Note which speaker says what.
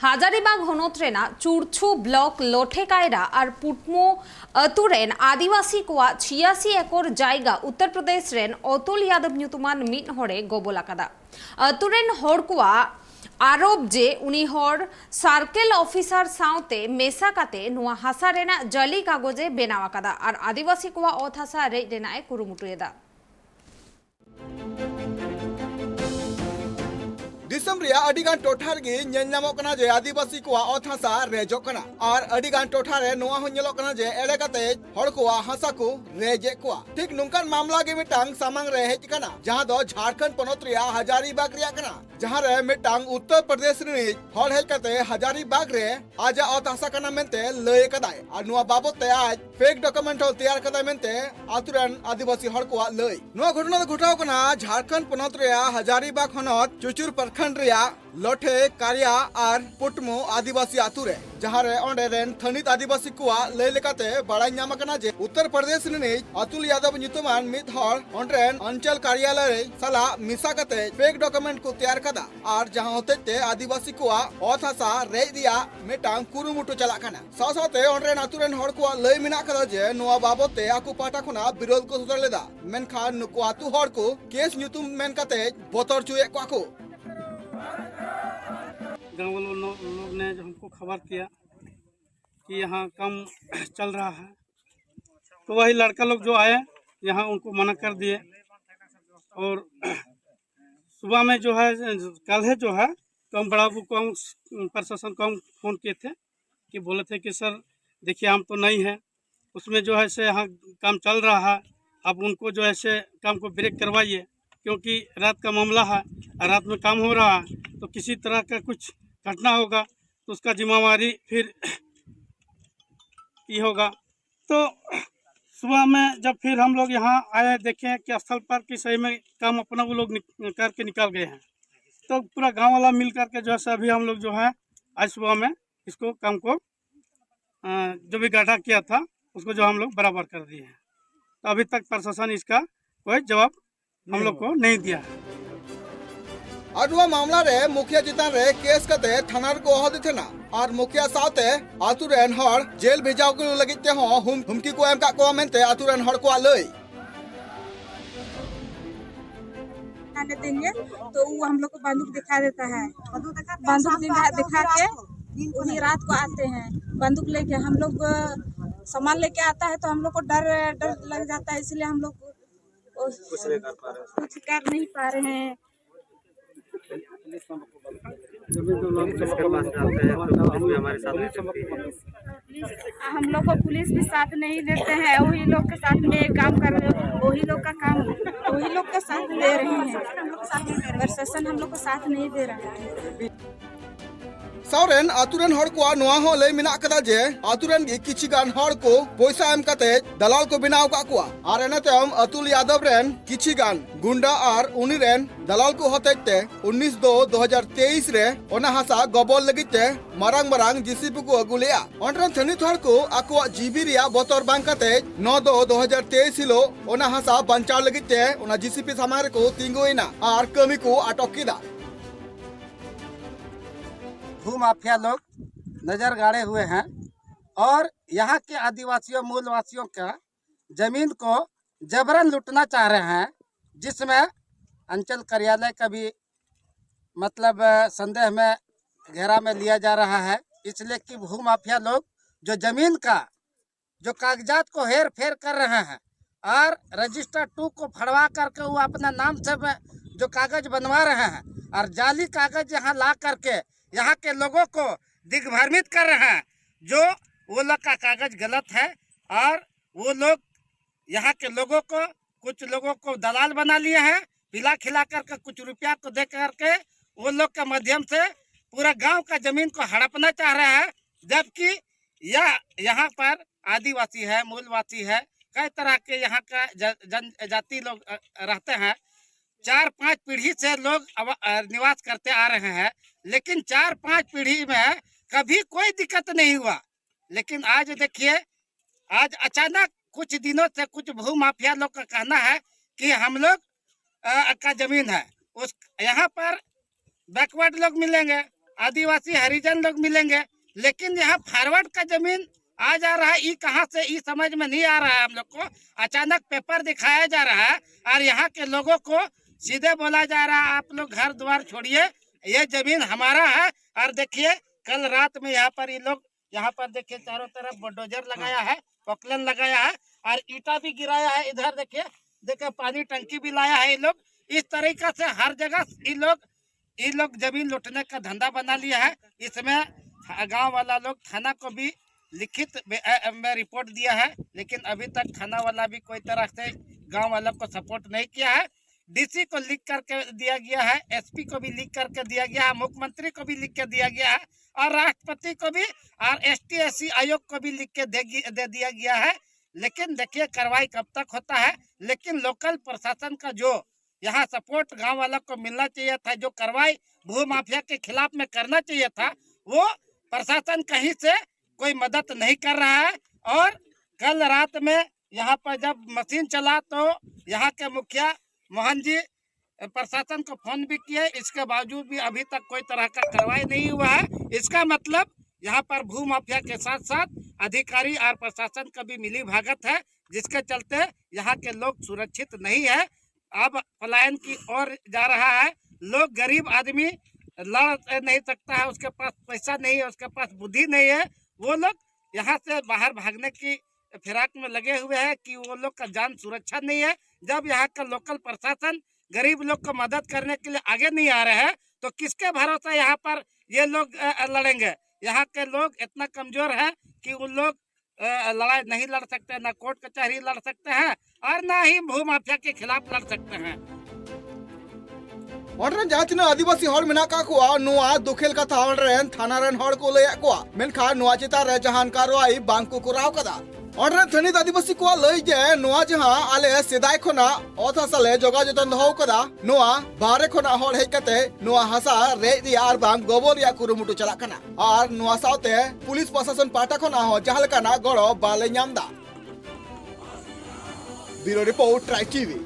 Speaker 1: हाजारीबाग होनोत Raina चुरछू block लोठे Kiara और पुटमो अतुरेन आदिवासी को 86 एकड़ जायगा उत्तर प्रदेश रेन अतुल यादव ᱧᱩᱛᱩᱢᱟᱱ ᱢᱤᱫ ᱦᱚᱲᱮ ᱜᱚᱵᱚᱞ ᱟᱠᱟᱫᱟ। अतुरेन हᱚᱲ ᱠᱚᱣᱟᱜ आरोप जे उनी हॉर सार्केल ऑफिसर साउते मेसा काते नुआ हासा रेना जली कागजे बेनाव आकादा और आदिवासी को ओत हासा रेज रेना ए कुरुमुटुएदा।
Speaker 2: दिसम रिया अडिगान टोठा रे नेलनामो कना जे आदिवासी को ओत हासा रेजो कना और अडिगान टोठा रे नोआ हो नेलो कना जे एड़े काते हड़ को हासा को रेजे को ठीक नुंकान मामला के मिटांग सामांग रे हेज कना जहां दो झारखंड पनोत रिया हजारीबाग रिया कना जहां रे मिटांग उत्तर प्रदेश रे हड़ हेज काते हजारीबाग रे आजा ओत हासा कना मेनते लय कदाय और नुआ बाबत ते आज फेक डॉक्यूमेंट हो तैयार कदाय मेनते आतुरन आदिवासी हड़ को लय नुआ घटना घटाव कना झारखंड पनोत रिया हजारीबाग हनत चुचुर प्रखंड रिया लोठे कारिया और पुटमो आदिवासी आतु रे जहां रे ओंडे रेन थनित आदिवासी को लय लेकाते बड़ाई ᱧᱟᱢ ᱟᱠᱟᱱᱟ जे उत्तर प्रदेश ᱨᱤᱱᱤᱡ अतुल यादव ᱧᱩᱛᱩᱢᱟᱱ ᱢᱤᱫ ᱦᱚᱲ ᱚᱸᱰᱮᱱ अंचल कार्यालय रे साला मिसा कते फेक डॉक्यूमेंट को तैयार कदा और जहां होते आदिवासी को ओत हासा रेज दिया मिटांग कुरुमुटु चला कना साथे ओंडरेन अतुरेन हड़ को लय मिना कदा जे नुआ बाबते आकु पाटा खुना विरोध को सुदर लेदा मेनखान नुको आतु हड़ को केस ᱧᱩᱛᱩᱢ मेन कते बोतर चुए को
Speaker 3: गाँव वालों लोग ने जो हमको खबर किया कि यहाँ काम चल रहा है तो वही लड़का लोग जो आए यहाँ उनको मना कर दिए और सुबह में जो है कल है जो है तो हम बड़ा को प्रशासन को हम फ़ोन किए थे कि बोले थे कि सर देखिए हम तो नहीं है उसमें जो है से यहाँ काम चल रहा है अब उनको जो है से काम को ब्रेक करवाइए क्योंकि रात का मामला है रात में काम हो रहा है तो किसी तरह का कुछ घटना होगा तो उसका जिम्मेवारी फिर ये होगा। तो सुबह में जब फिर हम लोग यहाँ आए देखें कि स्थल पर कि सही में काम अपना वो लोग करके निकाल गए हैं तो पूरा गांव वाला मिल करके जो है अभी हम लोग जो है आज सुबह में इसको काम को जो भी गड्ढा किया था उसको जो हम लोग बराबर कर दिए हैं। तो अभी तक प्रशासन इसका कोई जवाब हम लोग को नहीं दिया है।
Speaker 2: और मामला रे मुखिया चितान रे केस कते थाना को हद थेना और मुखिया साथे आतुरेन हड़ जेल भेजाव को लगिते हो हुमकी को एम का को मेनते आतुरेन हड़ को लय
Speaker 4: आने देंगे तो वो हम लोग को बंदूक दिखा देता है। बंदूक दिखा के उन्हीं रात को आते हैं बंदूक लेके हम लोग सामान लेके आता है तो हम लोग को डर लग जाता है इसलिए हम लोग कुछ कर नहीं पा रहे हैं। हम लोग को पुलिस भी साथ नहीं देते हैं वही लोग के साथ में काम कर रहे वही लोग का काम वही लोग के साथ दे रहे हैं प्रशासन हम लोग को साथ नहीं दे रहा है।
Speaker 2: सावरेन आतुरेन हड़ को नोआ हो लय मिना कदा जे आतुरेन गे किछि गान हड़ को पैसा एम कते दलाल को बिनाव का कुआ और एना तम अतुल यादव रेन किछि गान गुंडा और उनी रेन दलाल को होतेते 19/2/2023 रे ओना हासा गबल लगिते मारांग जीसीपी को अगुलिया ओंडरन थनित हड़ को आको जीबी रिया बोतर बांग कते 9/2/2023 हिलो ओना हासा बंचाव लगिते ओना जीसीपी समार को तिंगोइना और कमी को अटक किदा।
Speaker 5: भू माफिया लोग नजर गाड़े हुए हैं और यहाँ के आदिवासियों मूलवासियों का जमीन को जबरन लूटना चाह रहे हैं जिसमें अंचल कार्यालय का भी मतलब संदेह में घेरा में लिया जा रहा है इसलिए कि भू माफिया लोग जो जमीन का जो कागजात को हेर फेर कर रहे हैं और रजिस्टर 2 को फड़वा करके वो अपना नाम से जो कागज बनवा रहे हैं और जाली कागज यहाँ ला करके यहाँ के लोगों को दिग्भ्रमित कर रहे हैं जो वो लोग का कागज गलत है और वो लोग यहाँ के लोगों को कुछ लोगों को दलाल बना लिए हैं पिला खिला करके कुछ रुपया को दे करके वो लोग के माध्यम से पूरा गांव का जमीन को हड़पना चाह रहे हैं जबकि यहाँ पर आदिवासी है मूलवासी है कई तरह के यहाँ का जनजाति लोग रहते हैं 4-5 पीढ़ी से लोग निवास करते आ रहे हैं लेकिन 4-5 पीढ़ी में कभी कोई दिक्कत नहीं हुआ लेकिन आज देखिए आज अचानक कुछ दिनों से कुछ भू माफिया लोग का कहना है कि हम लोग का जमीन है उस यहाँ पर बैकवर्ड लोग मिलेंगे आदिवासी हरिजन लोग मिलेंगे, लेकिन यहाँ फॉरवर्ड का जमीन आ जा रहा है, ये कहाँ से, ये समझ में नहीं आ रहा है हम लोग को। अचानक पेपर दिखाया जा रहा है और यहाँ के लोगों को सीधे बोला जा रहा है आप लोग घर द्वार छोड़िए, ये जमीन हमारा है। और देखिए कल रात में यहाँ पर ये लोग, यहाँ पर देखिए चारों तरफ बुलडोजर लगाया है, पोकलन लगाया है और ईटा भी गिराया है। इधर देखिए पानी टंकी भी लाया है। ये लोग इस तरीका से हर जगह ये लोग जमीन लूटने का धंधा बना लिया है। इसमें गांव वाला लोग थाना को भी लिखित में रिपोर्ट दिया है, लेकिन अभी तक थाना वाला भी कोई तरह से गांव वालों को सपोर्ट नहीं किया है। डीसी को लिख करके दिया गया है, एसपी को भी लिख करके दिया गया है, मुख्यमंत्री को भी लिख के दिया गया है और राष्ट्रपति को भी और ST-SC आयोग को भी लिख के दे दिया गया है। लेकिन देखिए कार्रवाई कब तक होता है। लेकिन लोकल प्रशासन का जो यहाँ सपोर्ट गांव वालों को मिलना चाहिए था, जो कार्रवाई भू माफिया के खिलाफ में करना चाहिए था, वो प्रशासन कहीं से कोई मदद नहीं कर रहा है। और कल रात में यहाँ पर जब मशीन चला तो यहाँ के मुखिया मोहन जी प्रशासन को फोन भी किए, इसके बावजूद भी अभी तक कोई तरह का कार्रवाई नहीं हुआ है। इसका मतलब यहाँ पर भू माफिया के साथ साथ अधिकारी और प्रशासन का भी मिली भगत है, जिसके चलते यहाँ के लोग सुरक्षित नहीं है। अब पलायन की ओर जा रहा है। लोग, गरीब आदमी लड़ नहीं सकता है, उसके पास पैसा नहीं है, उसके पास बुद्धि नहीं है, वो लोग यहाँ से बाहर भागने की फिराक में लगे हुए हैं कि वो लोग का जान सुरक्षा नहीं है। जब यहाँ का लोकल प्रशासन गरीब लोग को मदद करने के लिए आगे नहीं आ रहे हैं, तो किसके भरोसा यहाँ पर ये लोग लड़ेंगे। यहाँ के लोग इतना कमजोर है कि उन लोग लड़ाई नहीं लड़ सकते, ना कोर्ट कचहरी लड़ सकते हैं और ना ही भू माफिया के खिलाफ लड़ सकते हैं।
Speaker 2: ऑर्डर जहाँ तीन आदिवासी हॉल मेना का कुआ नुआ दुखेल का था ऑर्डर थाना रन हॉल को ले कुआ मेनखा नुआ चिता रे जहान कार्रवाई बांग को कुराव कदा। ऑर्डर थनित आदिवासी कुआ लई जे नुआ जहां आले सेदाय खना ओथ हासाले जोगा जतन दहो कदा नुआ बारे खना हॉल हेज कते नुआ हासा रे रियार बांग गोबोल या कुरुमुटु चला कना और नुआ साउते पुलिस प्रशासन पाटा खना हो जहां लकाना गड़ो बाले ᱧᱟᱢदा। ब्यूरो रिपोर्ट ट्राई टीवी।